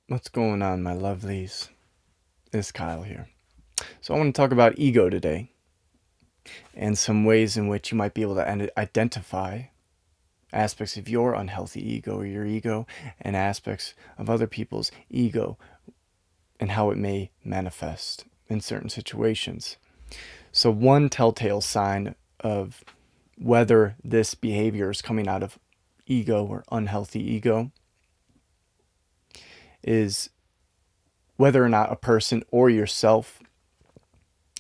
What's going on, my lovelies? It's Kyle here. So, I want to talk about ego today and some ways in which you might be able to identify aspects of your unhealthy ego or your ego and aspects of other people's ego and how it may manifest in certain situations. So, one telltale sign of whether this behavior is coming out of ego or unhealthy ego is whether or not a person or yourself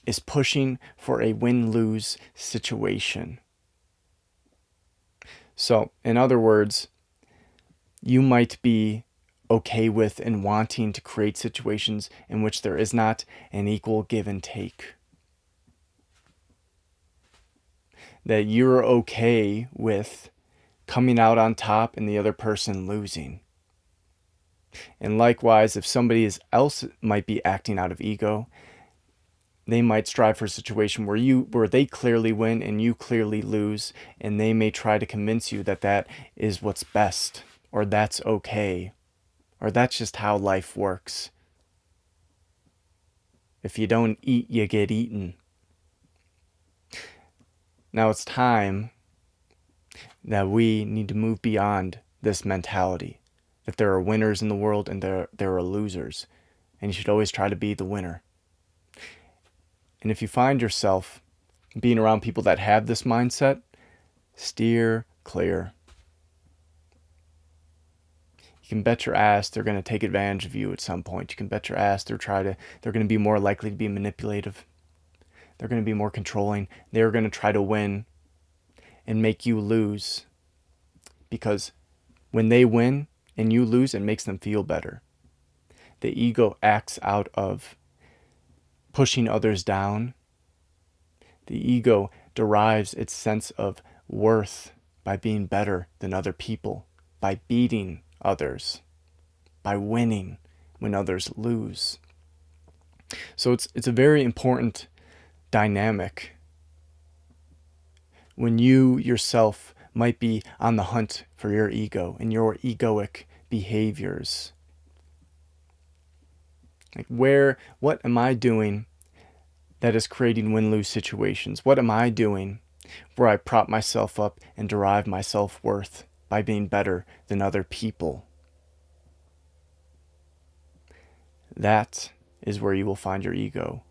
is pushing for a win-lose situation. So, in other words, you might be okay with and wanting to create situations in which there is not an equal give and take. That you're okay with coming out on top and the other person losing. And likewise, if somebody else might be acting out of ego, they might strive for a situation where they clearly win and you clearly lose, and they may try to convince you that that is what's best, or that's okay, or that's just how life works. If you don't eat, you get eaten. Now it's time that we need to move beyond this mentality, that there are winners in the world and there are losers, and you should always try to be the winner. And if you find yourself being around people that have this mindset, steer clear. You can bet your ass they're going to take advantage of you at some point. You can bet your ass they're going to be more likely to be manipulative. They're going to be more controlling. They're going to try to win and make you lose. Because when they win and you lose, it makes them feel better. The ego acts out of pushing others down. The ego derives its sense of worth by being better than other people, by beating others, by winning when others lose. So it's a very important dynamic when you yourself might be on the hunt for your ego and your egoic behaviors. Like what am I doing that is creating win-lose situations? What am I doing where I prop myself up and derive my self-worth by being better than other people? That is where you will find your ego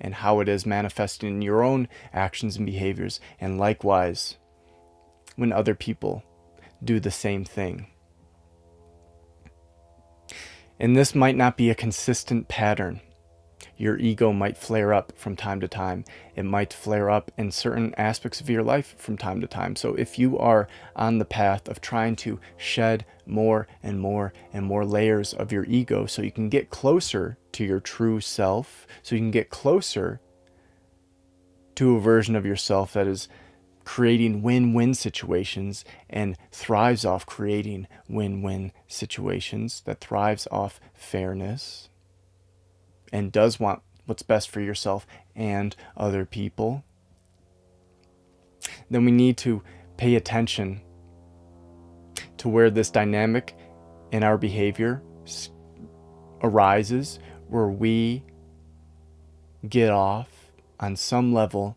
and how it is manifesting in your own actions and behaviors, and likewise when other people do the same thing. And this might not be a consistent pattern. Your ego might flare up from time to time. It might flare up in certain aspects of your life from time to time. So if you are on the path of trying to shed more and more and more layers of your ego so you can get closer to your true self, so you can get closer to a version of yourself that is creating win-win situations and thrives off creating win-win situations, that thrives off fairness and does want what's best for yourself and other people, then we need to pay attention to where this dynamic in our behavior arises, where we get off on some level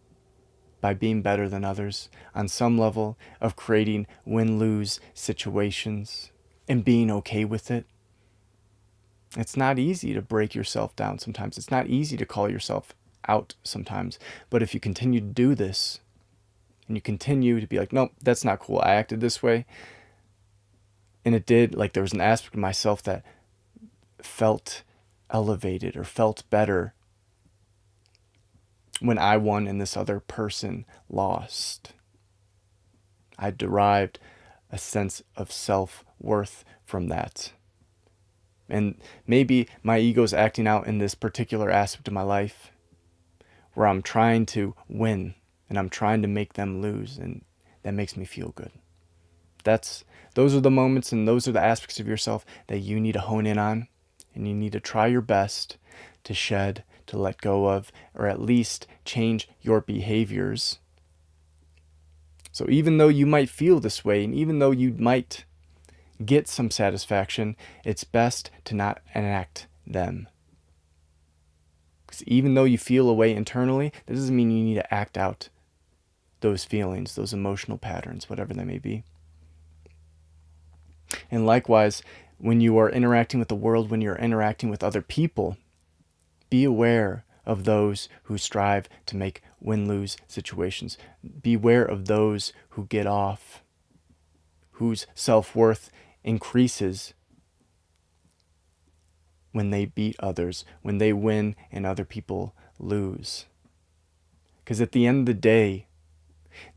by being better than others, on some level of creating win-lose situations and being okay with it. It's not easy to break yourself down sometimes. It's not easy to call yourself out sometimes. But if you continue to do this and you continue to be like, nope, that's not cool, I acted this way, and it did, like there was an aspect of myself that felt elevated or felt better when I won and this other person lost. I derived a sense of self-worth from that. And maybe my ego's acting out in this particular aspect of my life where I'm trying to win and I'm trying to make them lose, and that makes me feel good. Those are the moments and those are the aspects of yourself that you need to hone in on, and you need to try your best to shed, to let go of, or at least change your behaviors. So even though you might feel this way, and even though you might get some satisfaction, it's best to not enact them. Because even though you feel a way internally, that doesn't mean you need to act out those feelings, those emotional patterns, whatever they may be. And likewise, when you are interacting with the world, when you're interacting with other people, be aware of those who strive to make win-lose situations. Beware of those who get off, whose self-worth increases when they beat others, when they win and other people lose. Because at the end of the day,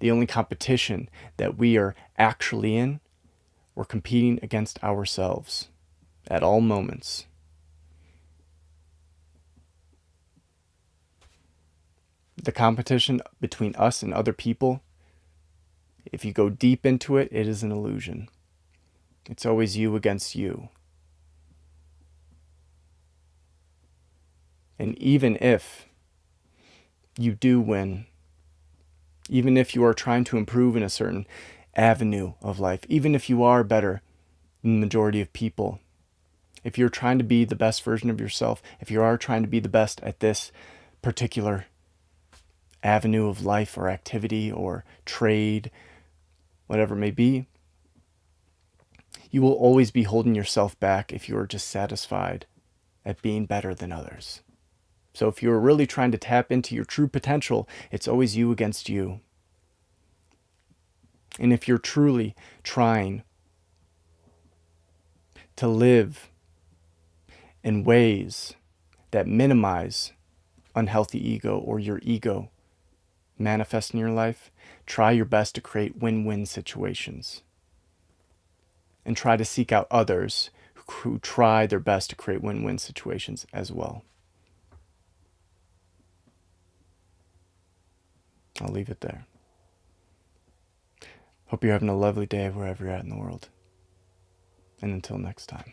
the only competition that we are actually in, we're competing against ourselves at all moments. The competition between us and other people, if you go deep into it, it is an illusion. It's always you against you. And even if you do win, even if you are trying to improve in a certain avenue of life, even if you are better than the majority of people, if you're trying to be the best version of yourself, if you are trying to be the best at this particular avenue of life or activity or trade, whatever it may be, you will always be holding yourself back if you are just satisfied at being better than others. So if you're really trying to tap into your true potential, it's always you against you. And if you're truly trying to live in ways that minimize unhealthy ego or your ego manifest in your life, try your best to create win-win situations. And try to seek out others who try their best to create win-win situations as well. I'll leave it there. Hope you're having a lovely day wherever you're at in the world. And until next time.